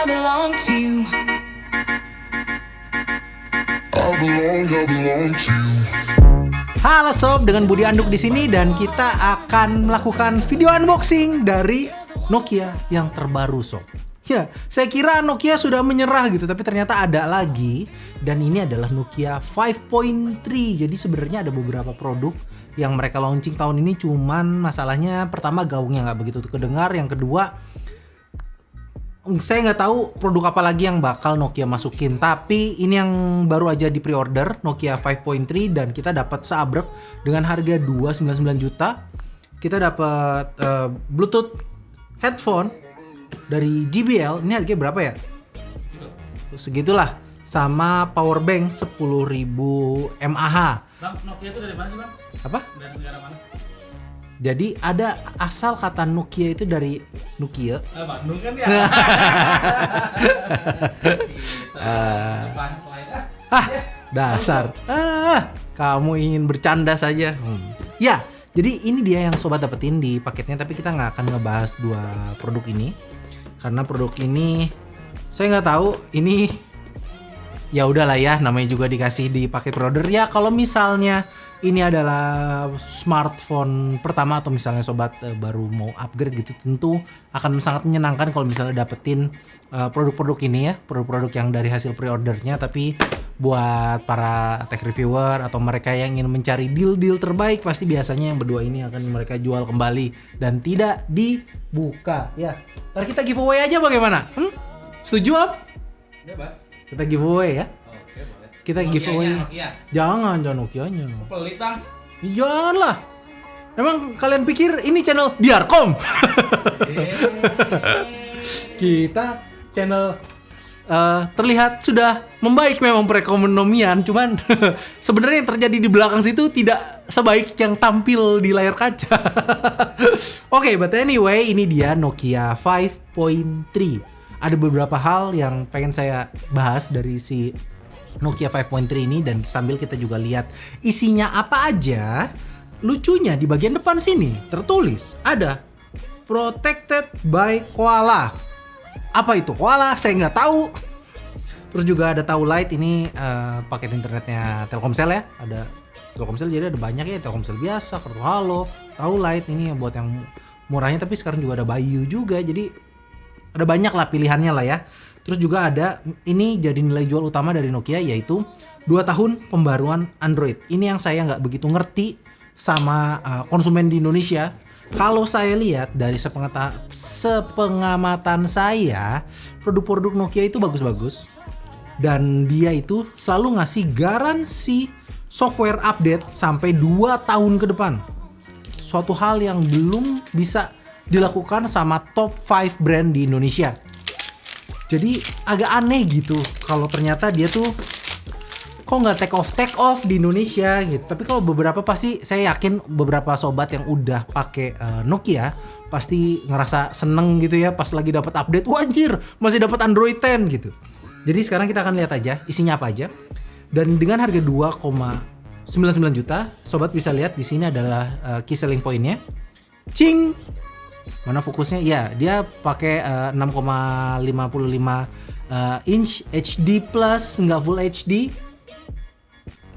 belong to you. I belong to you. Halo sob, dengan Budi Anduk di sini dan kita akan melakukan video unboxing dari Nokia yang terbaru sob. Ya, saya kira Nokia sudah menyerah gitu, tapi ternyata ada lagi dan ini adalah Nokia 5.3. Jadi sebenarnya ada beberapa produk yang mereka launching tahun ini, cuman masalahnya pertama gaungnya nggak begitu kedengar, yang kedua saya nggak tahu produk apa lagi yang bakal Nokia masukin. Tapi ini yang baru aja di pre-order, Nokia 5.3, dan kita dapat seabrek dengan harga 299 juta. Kita dapat Bluetooth headphone dari JBL. Ini harganya berapa ya? Segitulah. Sama power bank 10.000 mAh. Bang, Nokia itu dari mana sih bang? Apa? Dari negara mana? Jadi ada asal kata Nokia itu dari Nokia. Bandung kan ya? Dasar. Kamu ingin bercanda saja. Ya, jadi ini dia yang sobat dapetin di paketnya. Tapi kita nggak akan ngebahas dua produk ini karena produk ini saya nggak tahu. Ini ya udahlah ya, namanya juga dikasih di paket pre-order. Ya kalau misalnya ini adalah smartphone pertama atau misalnya sobat baru mau upgrade gitu, tentu akan sangat menyenangkan kalau misalnya dapetin produk-produk ini ya, produk-produk yang dari hasil pre-ordernya. Tapi buat para tech reviewer atau mereka yang ingin mencari deal-deal terbaik, pasti biasanya yang berdua ini akan mereka jual kembali dan tidak dibuka ya. Ntar kita giveaway aja bagaimana? Setuju Om? Bebas. Kita giveaway ya. Oke, boleh. Kita Nokianya, giveaway. Nokia. Jangan Nokianya. Pelit bang. Janganlah. Emang kalian pikir ini channel Biarkom? Kita channel terlihat sudah membaik memang perekonomian, cuman sebenarnya yang terjadi di belakang situ tidak sebaik yang tampil di layar kaca. Oke, but anyway, ini dia Nokia 5.3. Ada beberapa hal yang pengen saya bahas dari si Nokia 5.3 ini, dan sambil kita juga lihat isinya apa aja. Lucunya di bagian depan sini tertulis ada protected by koala. Apa itu koala? Saya nggak tahu. Terus juga ada Tahu Light, ini paket internetnya Telkomsel ya. Ada Telkomsel, jadi ada banyak ya, Telkomsel biasa, Kartu Halo, Tahu Light ini buat yang murahnya. Tapi sekarang juga ada Bayu juga, jadi ada banyak lah pilihannya lah ya. Terus juga ada, ini jadi nilai jual utama dari Nokia, yaitu 2 tahun pembaruan Android. Ini yang saya nggak begitu ngerti sama konsumen di Indonesia. Kalau saya lihat dari sepengamatan saya, produk-produk Nokia itu bagus-bagus. Dan dia itu selalu ngasih garansi software update sampai 2 tahun ke depan. Suatu hal yang belum bisa dilakukan sama top 5 brand di Indonesia. Jadi agak aneh gitu kalau ternyata dia tuh kok nggak take off di Indonesia gitu. Tapi kalau beberapa, pasti saya yakin beberapa sobat yang udah pakai Nokia pasti ngerasa seneng gitu ya pas lagi dapat update. Wah anjir, masih dapat Android 10 gitu. Jadi sekarang kita akan lihat aja isinya apa aja. Dan dengan harga 2,99 juta, sobat bisa lihat di sini adalah key selling point-nya. Cing. Mana fokusnya? Ya, dia pakai 6,55 inch HD plus, nggak full HD.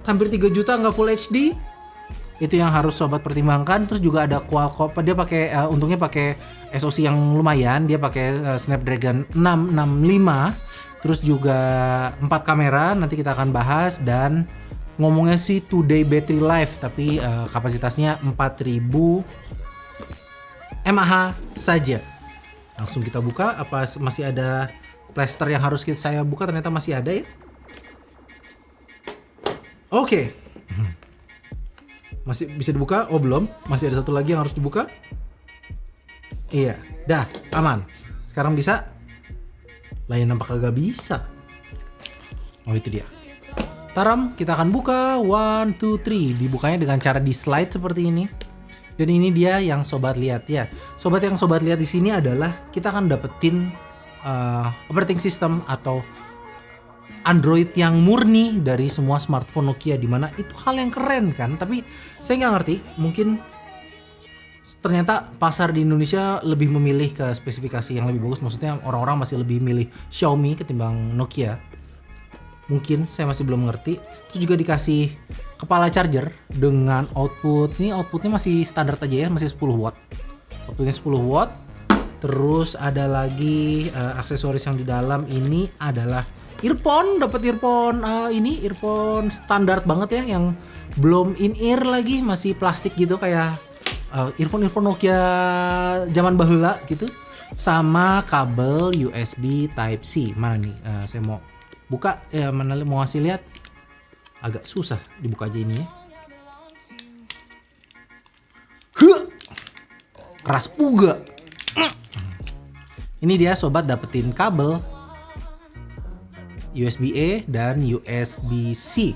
Hampir 3 juta nggak full HD. Itu yang harus sobat pertimbangkan. Terus juga ada Qualcomm, dia pakai untungnya pakai SoC yang lumayan. Dia pakai Snapdragon 665. Terus juga 4 kamera, nanti kita akan bahas. Dan ngomongnya sih 2-day battery life, tapi kapasitasnya 4000 mAh saja. Langsung kita buka. Apa masih ada plaster yang harus saya buka? Ternyata masih ada ya. Oke. Masih bisa dibuka? Oh belum. Masih ada satu lagi yang harus dibuka. Iya. Dah, aman. Sekarang bisa. Lain nampak kagak bisa. Oh itu dia. Taram, kita akan buka. 1, 2, 3. Dibukanya dengan cara di slide seperti ini. Dan ini dia yang sobat lihat ya. Sobat yang sobat lihat di sini adalah kita akan dapetin operating system atau Android yang murni dari semua smartphone Nokia, dimana itu hal yang keren kan. Tapi saya nggak ngerti, mungkin ternyata pasar di Indonesia lebih memilih ke spesifikasi yang lebih bagus. Maksudnya orang-orang masih lebih milih Xiaomi ketimbang Nokia. Mungkin saya masih belum ngerti. Terus juga dikasih kepala charger dengan output. Ini outputnya masih standar aja ya, masih 10 watt. Outputnya 10 watt. Terus ada lagi aksesoris yang di dalam ini adalah earphone. Dapat earphone ini earphone standar banget ya, yang belum in ear lagi, masih plastik gitu kayak earphone Nokia zaman baheula gitu. Sama kabel USB Type C. Mana nih? Saya mau buka ya, mana mau ngasih lihat. Agak susah dibuka aja ini ya. Keras juga. Ini dia sobat, dapetin kabel USB-A dan USB-C.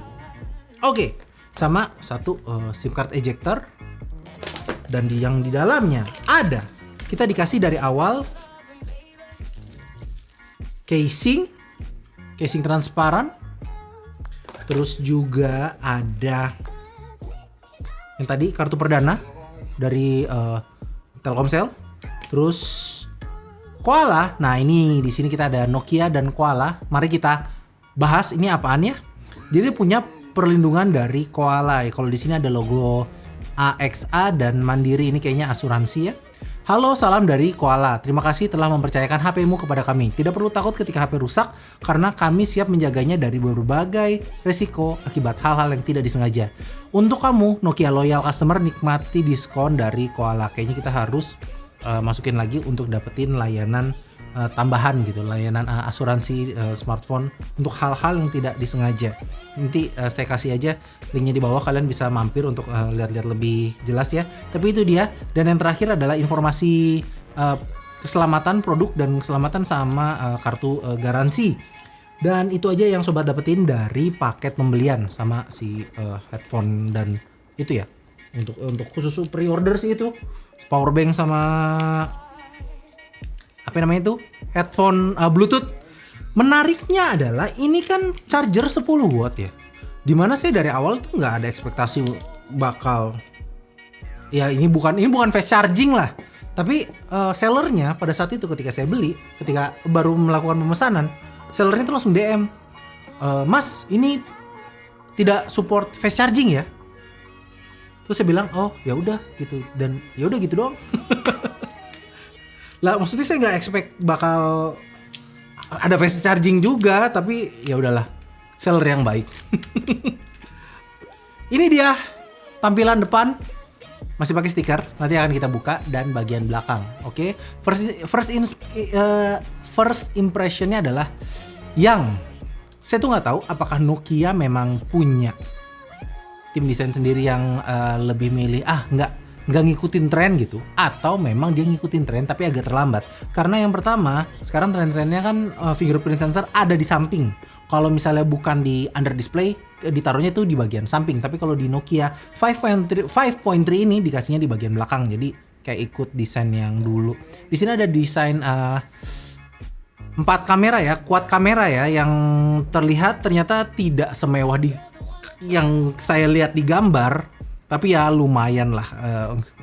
Oke, sama satu SIM card ejector. Dan yang di dalamnya ada, kita dikasih dari awal casing transparan. Terus juga ada yang tadi kartu perdana dari Telkomsel. Terus Koala. Nah, ini di sini kita ada Nokia dan Koala. Mari kita bahas ini apaan ya. Jadi dia punya perlindungan dari Koala. Kalau di sini ada logo AXA dan Mandiri, ini kayaknya asuransi ya. Halo, salam dari Koala. Terima kasih telah mempercayakan HP-mu kepada kami. Tidak perlu takut ketika HP rusak karena kami siap menjaganya dari berbagai resiko akibat hal-hal yang tidak disengaja. Untuk kamu, Nokia Loyal Customer, nikmati diskon dari Koala. Kayaknya kita harus masukin lagi untuk dapetin layanan tambahan gitu, layanan asuransi smartphone untuk hal-hal yang tidak disengaja. Nanti saya kasih aja linknya di bawah, kalian bisa mampir untuk lihat-lihat lebih jelas ya. Tapi itu dia. Dan yang terakhir adalah informasi keselamatan produk dan keselamatan sama kartu garansi. Dan itu aja yang sobat dapetin dari paket pembelian sama si headphone dan itu ya. Untuk khusus pre-order sih itu power bank sama apa namanya itu headphone Bluetooth. Menariknya adalah ini kan charger 10 watt ya, dimana saya dari awal tuh nggak ada ekspektasi bakal ya ini bukan fast charging lah. Tapi sellernya pada saat itu ketika saya beli, ketika baru melakukan pemesanan, sellernya tuh langsung DM, Mas ini tidak support fast charging ya. Terus saya bilang, oh ya udah gitu, dan ya udah gitu doang. Lah maksudnya saya nggak expect bakal ada fast charging juga, tapi ya udahlah, seller yang baik. Ini dia tampilan depan, masih pakai stiker, nanti akan kita buka, dan bagian belakang. Oke, first impressionnya adalah yang saya tuh nggak tahu apakah Nokia memang punya tim desain sendiri yang lebih milih nggak ngikutin tren gitu, atau memang dia ngikutin tren tapi agak terlambat. Karena yang pertama, sekarang tren-trennya kan fingerprint sensor ada di samping. Kalau misalnya bukan di under display, ditaruhnya tuh di bagian samping. Tapi kalau di Nokia 5.3 ini dikasihnya di bagian belakang. Jadi kayak ikut desain yang dulu. Di sini ada desain 4 kamera ya, quad kamera ya, yang terlihat ternyata tidak semewah yang saya lihat di gambar, tapi ya lumayan lah,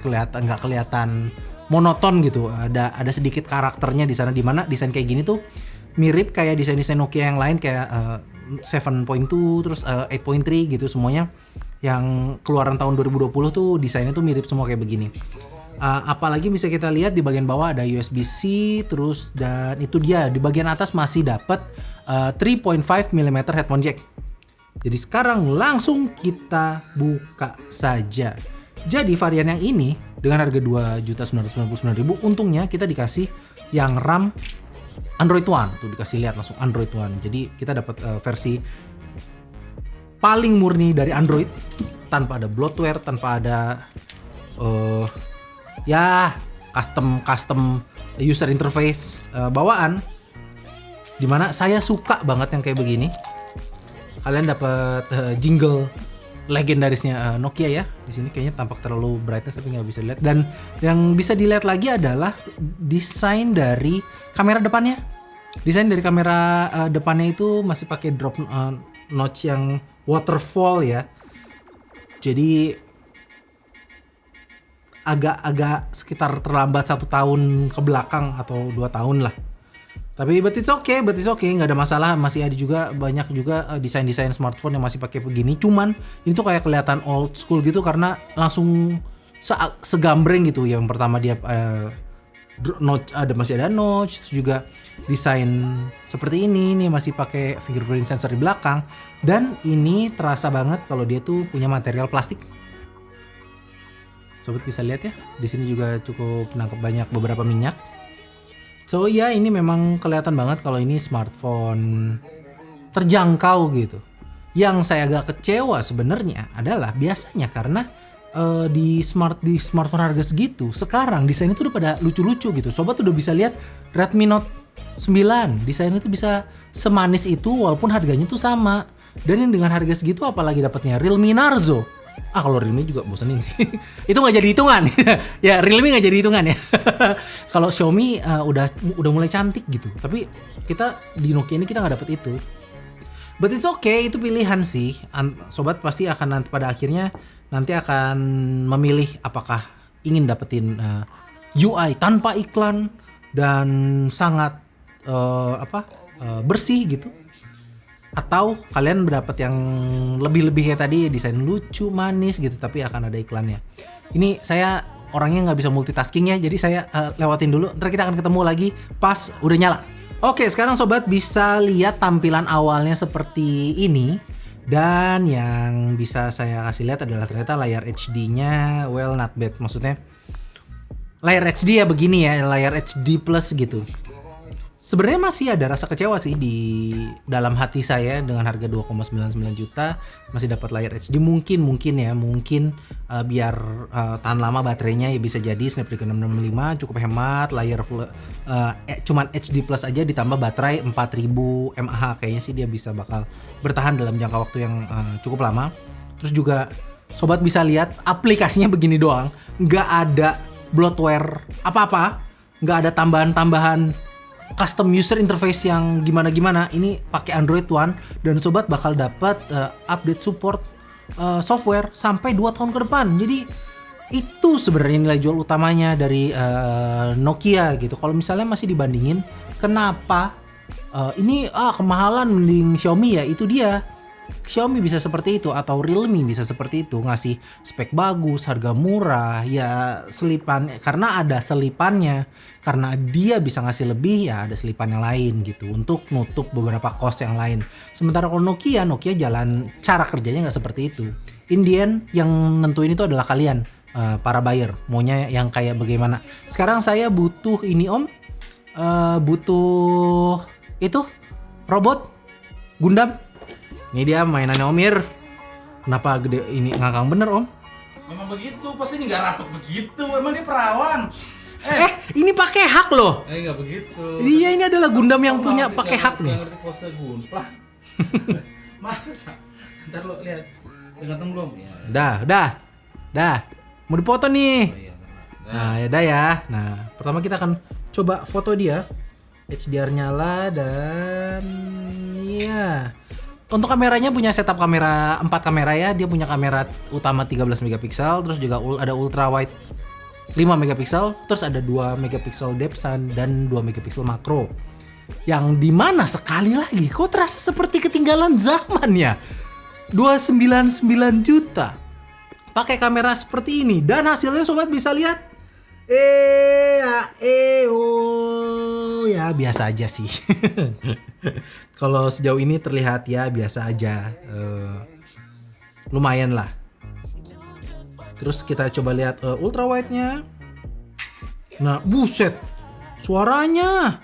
nggak kelihatan monoton gitu. Ada sedikit karakternya di sana, di mana desain kayak gini tuh mirip kayak desain Nokia yang lain kayak 7.2 terus 8.3 gitu, semuanya yang keluaran tahun 2020 tuh desainnya tuh mirip semua kayak begini. Apalagi bisa kita lihat di bagian bawah ada USB-C terus, dan itu dia di bagian atas masih dapat 3.5 mm headphone jack. Jadi sekarang langsung kita buka saja. Jadi varian yang ini dengan harga 2.999.000, untungnya kita dikasih yang RAM Android One. Tuh dikasih lihat langsung Android One. Jadi kita dapat versi paling murni dari Android, tanpa ada bloatware, tanpa ada custom user interface bawaan. Dimana saya suka banget yang kayak begini. Kalian dapat jingle legendarisnya Nokia ya. Di sini kayaknya tampak terlalu brightness tapi nggak bisa dilihat. Dan yang bisa dilihat lagi adalah desain dari kamera depannya. Desain dari kamera depannya itu masih pakai drop notch yang waterfall ya. Jadi agak sekitar terlambat 1 tahun ke belakang atau 2 tahun lah. Tapi but it's okay, nggak ada masalah. Masih ada juga banyak juga desain-desain smartphone yang masih pakai begini. Cuman ini tuh kayak kelihatan old school gitu karena langsung segambreng gitu. Yang pertama dia notch, masih ada notch, terus juga desain seperti ini masih pakai fingerprint sensor di belakang, dan ini terasa banget kalau dia tuh punya material plastik. Sobat bisa lihat ya, di sini juga cukup nangkep banyak beberapa minyak. So ya ini memang kelihatan banget kalau ini smartphone terjangkau gitu. Yang saya agak kecewa sebenarnya adalah biasanya karena di smartphone harga segitu sekarang desainnya tuh udah pada lucu-lucu gitu. Sobat udah bisa lihat Redmi Note 9 desainnya tuh bisa semanis itu walaupun harganya tuh sama. Dan yang dengan harga segitu apalagi dapatnya Realme Narzo. Kalau Realme juga bosenin sih. Itu nggak jadi hitungan. Ya Realme nggak jadi hitungan ya. Kalau Xiaomi udah mulai cantik gitu. Tapi kita di Nokia ini kita nggak dapet itu. But it's okay, itu pilihan sih. Sobat pasti akan nanti pada akhirnya nanti akan memilih apakah ingin dapetin UI tanpa iklan dan sangat bersih gitu, atau kalian mendapat yang lebih kayak tadi, desain lucu, manis gitu, tapi akan ada iklannya. Ini saya orangnya nggak bisa multitasking ya, jadi saya lewatin dulu. Ntar kita akan ketemu lagi pas udah nyala. Oke, sekarang sobat bisa lihat tampilan awalnya seperti ini. Dan yang bisa saya kasih lihat adalah ternyata layar HD-nya well not bad. Maksudnya layar HD ya begini ya, layar HD plus gitu. Sebenarnya masih ada rasa kecewa sih di dalam hati saya dengan harga 2,99 juta masih dapat layar HD. Mungkin biar tahan lama baterainya ya, bisa jadi Snapdragon 665 cukup hemat, layar full cuman HD plus aja ditambah baterai 4000 mAh, kayaknya sih dia bisa bakal bertahan dalam jangka waktu yang cukup lama. Terus juga sobat bisa lihat aplikasinya begini doang, nggak ada bloatware apa-apa, nggak ada tambahan-tambahan custom user interface yang gimana-gimana. Ini pakai Android One dan sobat bakal dapat update support software sampai 2 tahun ke depan. Jadi itu sebenarnya nilai jual utamanya dari Nokia gitu. Kalau misalnya masih dibandingin kenapa ini kemahalan mending Xiaomi, ya itu dia. Xiaomi bisa seperti itu atau Realme bisa seperti itu, ngasih spek bagus, harga murah, ya selipan karena ada selipannya, karena dia bisa ngasih lebih ya ada selipan yang lain gitu untuk nutup beberapa cost yang lain. Sementara kalau Nokia jalan cara kerjanya nggak seperti itu. Indian yang nentuin itu adalah kalian para buyer, maunya yang kayak bagaimana. Sekarang saya butuh ini om, butuh itu robot Gundam. Ini dia mainannya Omir. Kenapa gede ini ngangkang bener om? Memang begitu, pasti ini nggak rapet begitu. Emang dia perawan. Ini pakai hak loh. Nggak begitu. Iya, ini adalah Gundam yang punya pakai hak nih. Ngerti pose gunplah. Masa? Ntar lo lihat. Udah ganteng belum? Ya. Dah. Mau dipoto nih. Oh, iya, Nah, ya dah ya. Nah, pertama kita akan coba foto dia. HDR nyala dan ya. Untuk kameranya punya setup kamera 4 kamera ya. Dia punya kamera utama 13 megapiksel, terus juga ada ultra wide 5 megapiksel, terus ada 2 megapiksel depth dan 2 megapiksel makro. Yang dimana sekali lagi kok terasa seperti ketinggalan zaman ya. 299 juta. Pakai kamera seperti ini dan hasilnya sobat bisa lihat. Ya biasa aja sih. Kalau sejauh ini terlihat ya biasa aja, lumayan lah. Terus kita coba lihat ultra wide-nya. Nah buset, suaranya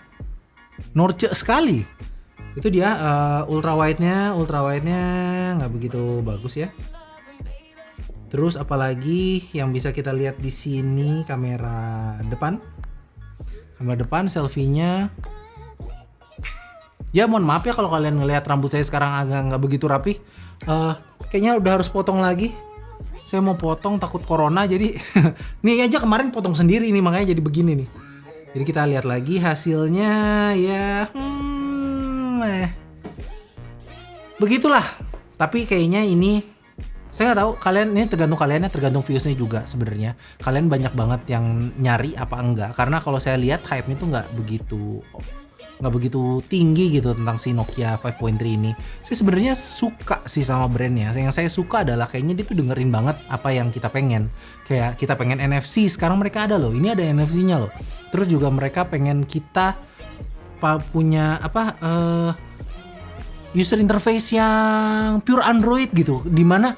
norce sekali. Itu dia ultra wide-nya nggak begitu bagus ya. Terus apalagi yang bisa kita lihat di sini, kamera depan selfie-nya. Ya mohon maaf ya kalau kalian ngelihat rambut saya sekarang agak nggak begitu rapi. Kayaknya udah harus potong lagi. Saya mau potong takut corona, jadi nih aja kemarin potong sendiri nih, makanya jadi begini nih. Jadi kita lihat lagi hasilnya ya. Begitulah. Tapi kayaknya ini Saya nggak tahu kalian, ini tergantung kaliannya, tergantung viewsnya juga sebenarnya. Kalian banyak banget yang nyari apa enggak? Karena kalau saya lihat hype-nya tuh nggak begitu tinggi gitu tentang si Nokia 5.3 ini. Saya sebenarnya suka sih sama brandnya. Yang saya suka adalah kayaknya dia tuh dengerin banget apa yang kita pengen. Kayak kita pengen NFC, sekarang mereka ada loh. Ini ada NFC-nya loh. Terus juga mereka pengen kita punya user interface yang pure Android gitu, dimana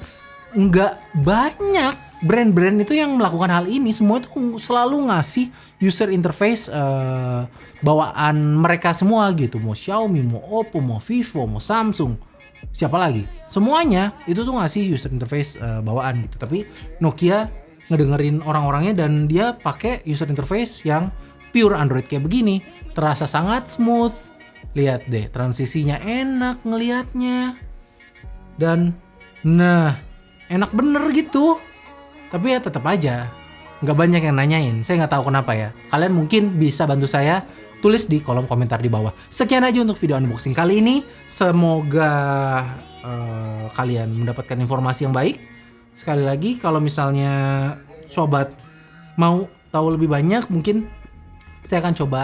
nggak banyak brand-brand itu yang melakukan hal ini. Semua itu selalu ngasih user interface bawaan mereka semua gitu. Mau Xiaomi, mau Oppo, mau Vivo, mau Samsung, siapa lagi, semuanya itu tuh ngasih user interface bawaan gitu. Tapi Nokia ngedengerin orang-orangnya dan dia pakai user interface yang pure Android kayak begini, terasa sangat smooth. Lihat deh, transisinya enak ngelihatnya, dan enak bener gitu. Tapi ya tetap aja nggak banyak yang nanyain. Saya nggak tahu kenapa ya. Kalian mungkin bisa bantu saya, tulis di kolom komentar di bawah. Sekian aja untuk video unboxing kali ini. Semoga kalian mendapatkan informasi yang baik. Sekali lagi, kalau misalnya sobat mau tahu lebih banyak, mungkin saya akan coba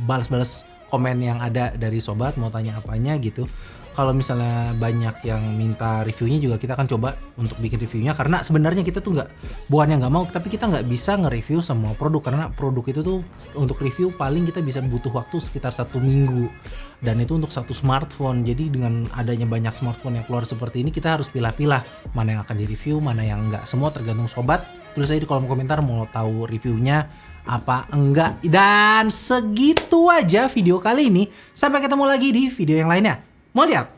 balas-balas komen yang ada dari sobat mau tanya apanya gitu. Kalau misalnya banyak yang minta reviewnya juga, kita akan coba untuk bikin reviewnya. Karena sebenarnya kita tuh bukannya nggak mau, tapi kita nggak bisa nge-review semua produk. Karena produk itu tuh untuk review paling kita bisa butuh waktu sekitar 1 minggu. Dan itu untuk satu smartphone. Jadi dengan adanya banyak smartphone yang keluar seperti ini, kita harus pilah-pilah mana yang akan di-review, mana yang nggak. Semua tergantung sobat. Tulis aja di kolom komentar mau tahu reviewnya apa enggak. Dan segitu aja video kali ini. Sampai ketemu lagi di video yang lainnya. Mau lihat?